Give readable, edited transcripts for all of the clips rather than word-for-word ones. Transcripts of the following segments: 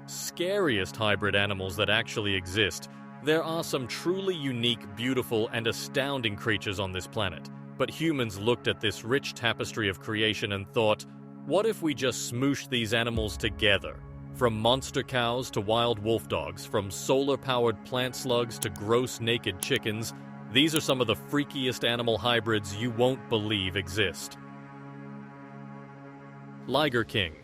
scariest hybrid animals that actually exist. There are some truly unique, beautiful, and astounding creatures on this planet. But humans looked at this rich tapestry of creation and thought, what if we just smooshed these animals together? From monster cows to wild wolf dogs, from solar-powered plant slugs to gross naked chickens, these are some of the freakiest animal hybrids you won't believe exist. Liger King.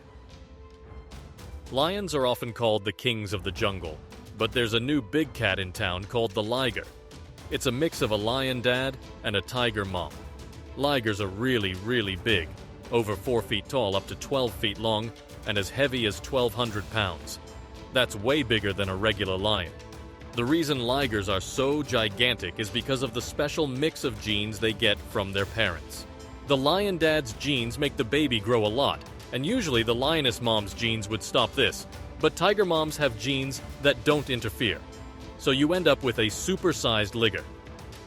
Lions are often called the kings of the jungle, but there's a new big cat in town called the liger. It's a mix of a lion dad and a tiger mom. Ligers are really, really big, over 4 feet tall up to 12 feet long, and as heavy as 1,200 pounds. That's way bigger than a regular lion. The reason ligers are so gigantic is because of the special mix of genes they get from their parents. The lion dad's genes make the baby grow a lot, and usually the lioness mom's genes would stop this, but tiger moms have genes that don't interfere. So you end up with a supersized liger.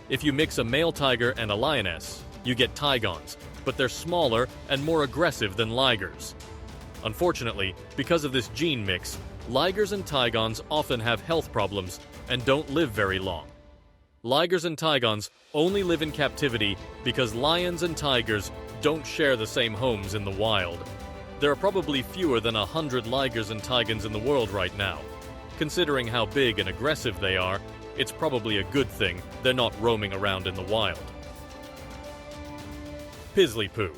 If you mix a male tiger and a lioness, you get tigons, but they're smaller and more aggressive than ligers. Unfortunately, because of this gene mix, ligers and tigons often have health problems and don't live very long. Ligers and tigons only live in captivity because lions and tigers don't share the same homes in the wild. There are probably fewer than 100 ligers and tigons in the world right now. Considering how big and aggressive they are, it's probably a good thing they're not roaming around in the wild. Pizzly-poo.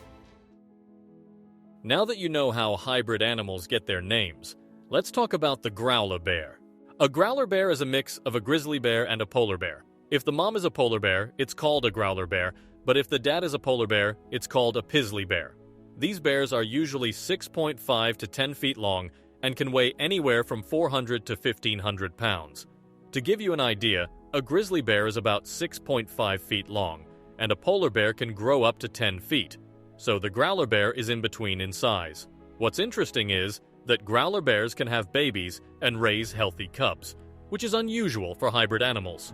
Now that you know how hybrid animals get their names, let's talk about the growler bear. A growler bear is a mix of a grizzly bear and a polar bear. If the mom is a polar bear, it's called a growler bear, but if the dad is a polar bear, it's called a pizzly bear. These bears are usually 6.5 to 10 feet long and can weigh anywhere from 400 to 1,500 pounds. To give you an idea, a grizzly bear is about 6.5 feet long, and a polar bear can grow up to 10 feet. So the growler bear is in between in size. What's interesting is that growler bears can have babies and raise healthy cubs, which is unusual for hybrid animals.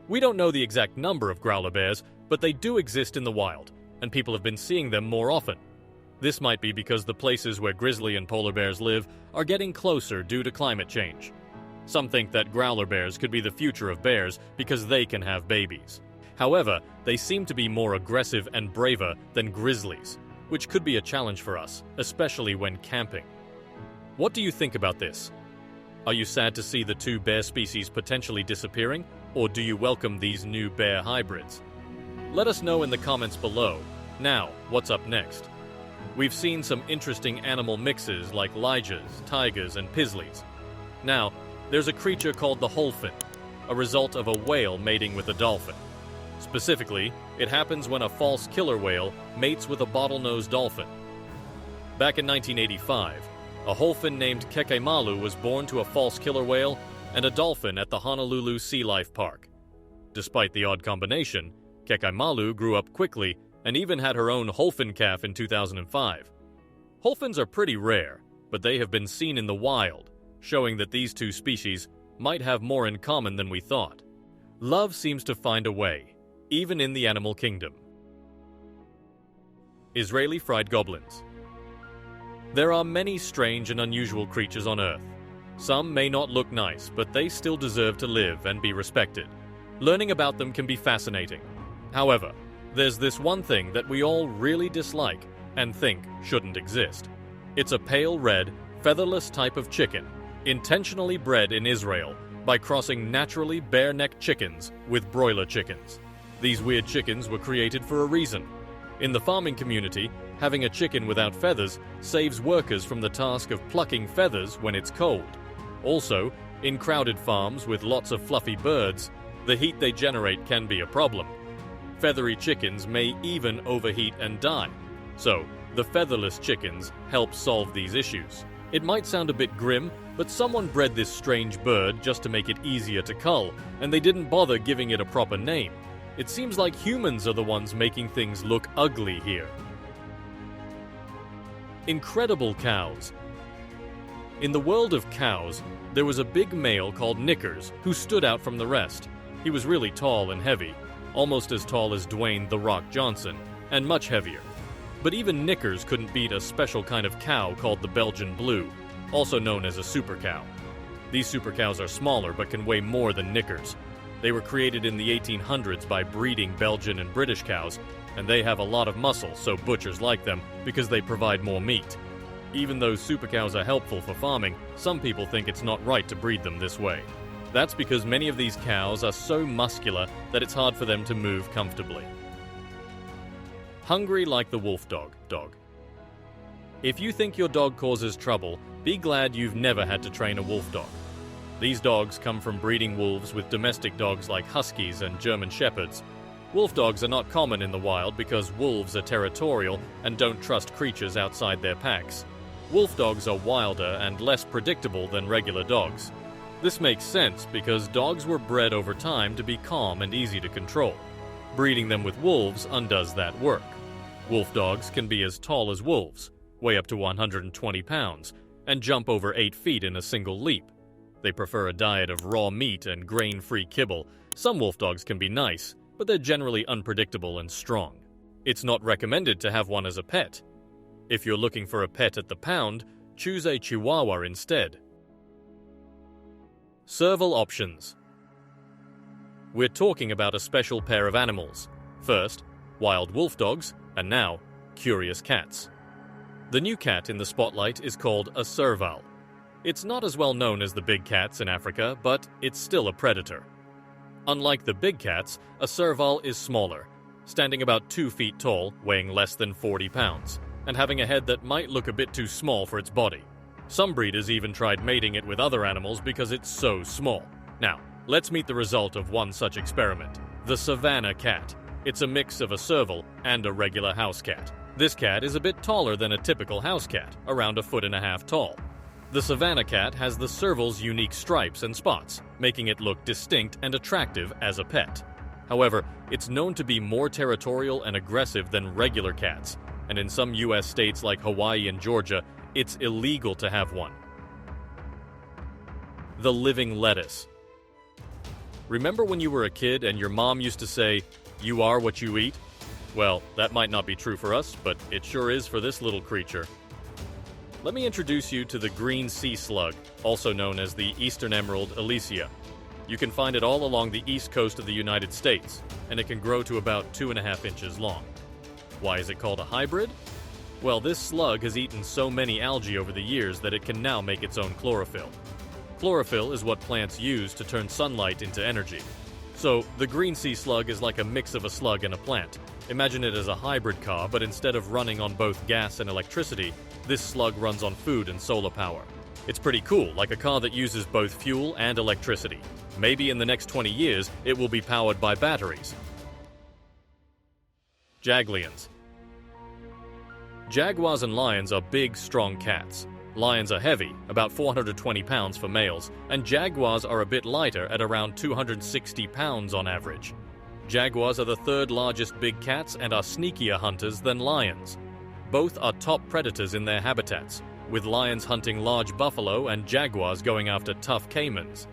We don't know the exact number of growler bears, but they do exist in the wild, and people have been seeing them more often. This might be because the places where grizzly and polar bears live are getting closer due to climate change. Some think that growler bears could be the future of bears because they can have babies. However, they seem to be more aggressive and braver than grizzlies, which could be a challenge for us, especially when camping. What do you think about this? Are you sad to see the two bear species potentially disappearing, or do you welcome these new bear hybrids? Let us know in the comments below. Now, what's up next? We've seen some interesting animal mixes like ligers, tigers, and pizzlies. Now, there's a creature called the holphin, a result of a whale mating with a dolphin. Specifically, it happens when a false killer whale mates with a bottlenose dolphin. Back in 1985, a holphin named Kekemalu was born to a false killer whale and a dolphin at the Honolulu Sea Life Park. Despite the odd combination, Kekemalu grew up quickly and even had her own holphin calf in 2005. Holphins are pretty rare, but they have been seen in the wild, showing that these two species might have more in common than we thought. Love seems to find a way, even in the animal kingdom. Israeli fried goblins. There are many strange and unusual creatures on Earth. Some may not look nice, but they still deserve to live and be respected. Learning about them can be fascinating. However, there's this one thing that we all really dislike and think shouldn't exist. It's a pale red, featherless type of chicken, intentionally bred in Israel by crossing naturally bare-necked chickens with broiler chickens. These weird chickens were created for a reason. In the farming community, having a chicken without feathers saves workers from the task of plucking feathers when it's cold. Also, in crowded farms with lots of fluffy birds, the heat they generate can be a problem. Feathery chickens may even overheat and die. So, the featherless chickens help solve these issues. It might sound a bit grim, but someone bred this strange bird just to make it easier to cull, and they didn't bother giving it a proper name. It seems like humans are the ones making things look ugly here. Incredible cows. In the world of cows, there was a big male called Knickers who stood out from the rest. He was really tall and heavy, almost as tall as Dwayne "The Rock" Johnson, and much heavier. But even Knickers couldn't beat a special kind of cow called the Belgian Blue. also known as a super cow. These super cows are smaller but can weigh more than knickers. They were created in the 1800s by breeding Belgian and British cows, and they have a lot of muscle, so butchers like them because they provide more meat. Even though super cows are helpful for farming, some people think it's not right to breed them this way. That's because many of these cows are so muscular that it's hard for them to move comfortably. Hungry like the wolf dog. If you think your dog causes trouble, be glad you've never had to train a wolf dog. These dogs come from breeding wolves with domestic dogs like huskies and German shepherds. Wolf dogs are not common in the wild because wolves are territorial and don't trust creatures outside their packs. Wolf dogs are wilder and less predictable than regular dogs. This makes sense because dogs were bred over time to be calm and easy to control. Breeding them with wolves undoes that work. Wolf dogs can be as tall as wolves, weigh up to 120 pounds, and jump over 8 feet in a single leap. They prefer a diet of raw meat and grain-free kibble. Some wolf dogs can be nice, but they're generally unpredictable and strong. It's not recommended to have one as a pet. If you're looking for a pet at the pound, choose a Chihuahua instead. Serval options. We're talking about a special pair of animals. First, wild wolf dogs, and now, curious cats. The new cat in the spotlight is called a serval. It's not as well known as the big cats in Africa, but it's still a predator. Unlike the big cats, a serval is smaller, standing about 2 feet tall, weighing less than 40 pounds, and having a head that might look a bit too small for its body. Some breeders even tried mating it with other animals because it's so small. Now, let's meet the result of one such experiment. The Savannah cat. It's a mix of a serval and a regular house cat. This cat is a bit taller than a typical house cat, around 1.5 feet tall. The Savannah cat has the serval's unique stripes and spots, making it look distinct and attractive as a pet. However, it's known to be more territorial and aggressive than regular cats, and in some US states like Hawaii and Georgia, it's illegal to have one. The living lettuce. Remember when you were a kid and your mom used to say, "You are what you eat"? Well, that might not be true for us, but it sure is for this little creature. Let me introduce you to the green sea slug, also known as the eastern emerald elysia. You can find it all along the east coast of the United States, and it can grow to about 2.5 inches long. Why is it called a hybrid? Well, this slug has eaten so many algae over the years that it can now make its own chlorophyll. Chlorophyll is what plants use to turn sunlight into energy. So, the green sea slug is like a mix of a slug and a plant. Imagine it as a hybrid car, but instead of running on both gas and electricity, this slug runs on food and solar power. It's pretty cool, like a car that uses both fuel and electricity. Maybe in the next 20 years, it will be powered by batteries. Jaglions. Jaguars and lions are big, strong cats. Lions are heavy, about 420 pounds for males, and jaguars are a bit lighter at around 260 pounds on average. Jaguars are the third largest big cats and are sneakier hunters than lions. Both are top predators in their habitats, with lions hunting large buffalo and jaguars going after tough caimans.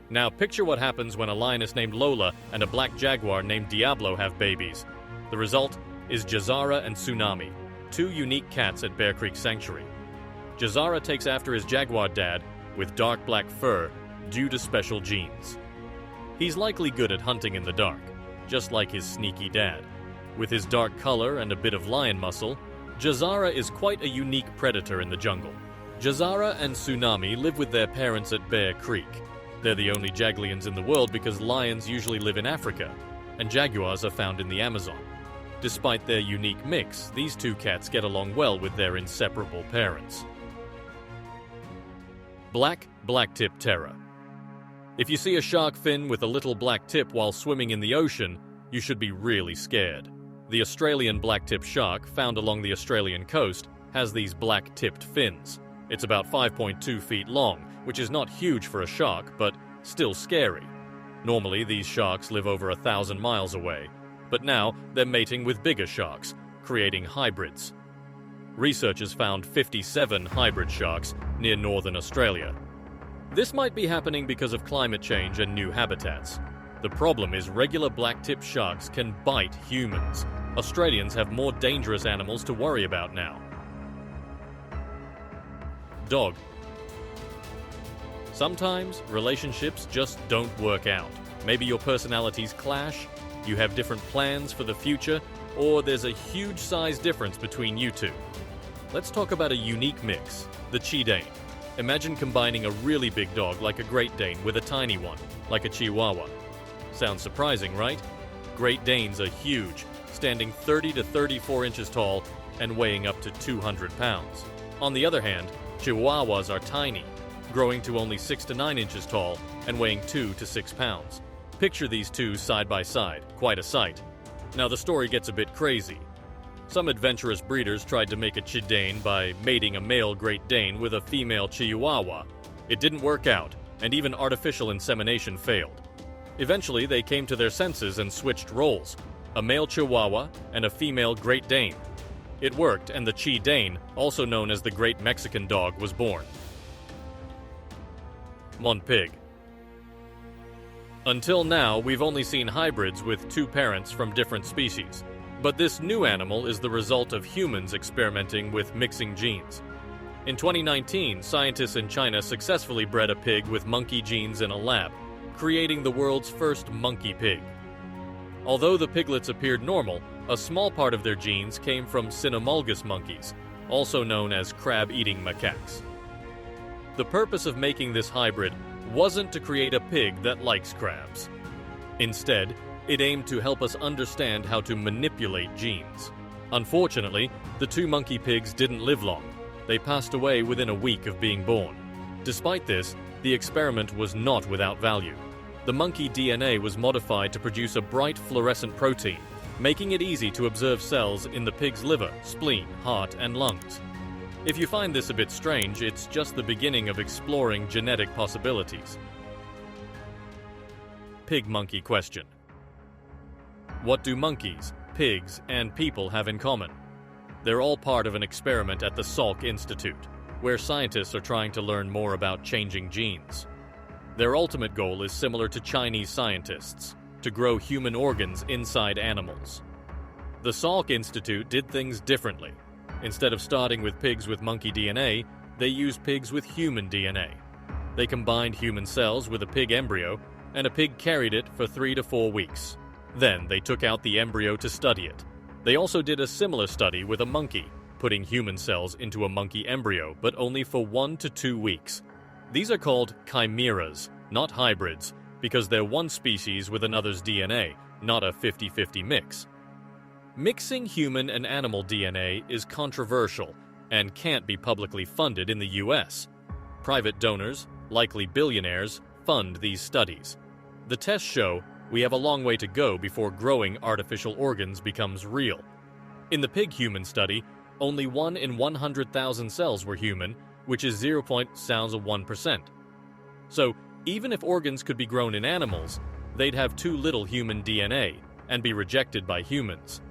Now picture what happens when a lioness named Lola and a black jaguar named Diablo have babies. The result is Jazara and Tsunami, two unique cats at Bear Creek Sanctuary. Jazara takes after his jaguar dad with dark black fur due to special genes. He's likely good at hunting in the dark, just like his sneaky dad. With his dark color and a bit of lion muscle, Jazara is quite a unique predator in the jungle. Jazara and Tsunami live with their parents at Bear Creek. They're the only Jaglions in the world because lions usually live in Africa, and jaguars are found in the Amazon. Despite their unique mix, these two cats get along well with their inseparable parents. Blacktip Terror. If you see a shark fin with a little black tip while swimming in the ocean, you should be really scared. The Australian blacktip shark, found along the Australian coast, has these black-tipped fins. It's about 5.2 feet long, which is not huge for a shark, but still scary. Normally, these sharks live over 1,000 miles away, but now they're mating with bigger sharks, creating hybrids. Researchers found 57 hybrid sharks near northern Australia. This might be happening because of climate change and new habitats. The problem is regular blacktip sharks can bite humans. Australians have more dangerous animals to worry about now. Dog. Sometimes relationships just don't work out. Maybe your personalities clash, you have different plans for the future, or there's a huge size difference between you two. Let's talk about a unique mix, the Chi-Dane. Imagine combining a really big dog like a Great Dane with a tiny one, like a Chihuahua. Sounds surprising, right? Great Danes are huge, standing 30 to 34 inches tall and weighing up to 200 pounds. On the other hand, Chihuahuas are tiny, growing to only 6 to 9 inches tall and weighing 2 to 6 pounds. Picture these two side by side, quite a sight. Now the story gets a bit crazy. Some adventurous breeders tried to make a Chi-Dane by mating a male Great Dane with a female Chihuahua. It didn't work out, and even artificial insemination failed. Eventually, they came to their senses and switched roles, a male Chihuahua and a female Great Dane. It worked, and the Chi-Dane, also known as the Great Mexican Dog, was born. Pig. Until now, we've only seen hybrids with two parents from different species. But this new animal is the result of humans experimenting with mixing genes. In 2019, scientists in China successfully bred a pig with monkey genes in a lab, creating the world's first monkey pig. Although the piglets appeared normal, a small part of their genes came from cynomolgus monkeys, also known as crab-eating macaques. The purpose of making this hybrid wasn't to create a pig that likes crabs. Instead, it aimed to help us understand how to manipulate genes. Unfortunately, the two monkey pigs didn't live long. They passed away within a week of being born. Despite this, the experiment was not without value. The monkey DNA was modified to produce a bright fluorescent protein, making it easy to observe cells in the pig's liver, spleen, heart, and lungs. If you find this a bit strange, it's just the beginning of exploring genetic possibilities. Pig-monkey question. What do monkeys, pigs, and people have in common? They're all part of an experiment at the Salk Institute, where scientists are trying to learn more about changing genes. Their ultimate goal is similar to Chinese scientists, to grow human organs inside animals. The Salk Institute did things differently. Instead of starting with pigs with monkey DNA, they used pigs with human DNA. They combined human cells with a pig embryo, and a pig carried it for 3 to 4 weeks. Then they took out the embryo to study it. They also did a similar study with a monkey, putting human cells into a monkey embryo, but only for 1 to 2 weeks. These are called chimeras, not hybrids, because they're one species with another's DNA, not a 50-50 mix. Mixing human and animal DNA is controversial and can't be publicly funded in the US. Private donors, likely billionaires, fund these studies. The tests show we have a long way to go before growing artificial organs becomes real. In the pig-human study, only 1 in 100,000 cells were human, which is 0.1%. So, even if organs could be grown in animals, they'd have too little human DNA and be rejected by humans.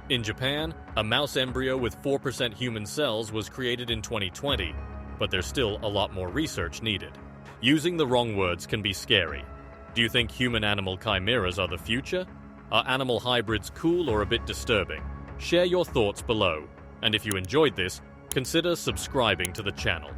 In Japan, a mouse embryo with 4% human cells was created in 2020, but there's still a lot more research needed. Using the wrong words can be scary. Do you think human-animal chimeras are the future? Are animal hybrids cool or a bit disturbing? Share your thoughts below. And if you enjoyed this, consider subscribing to the channel.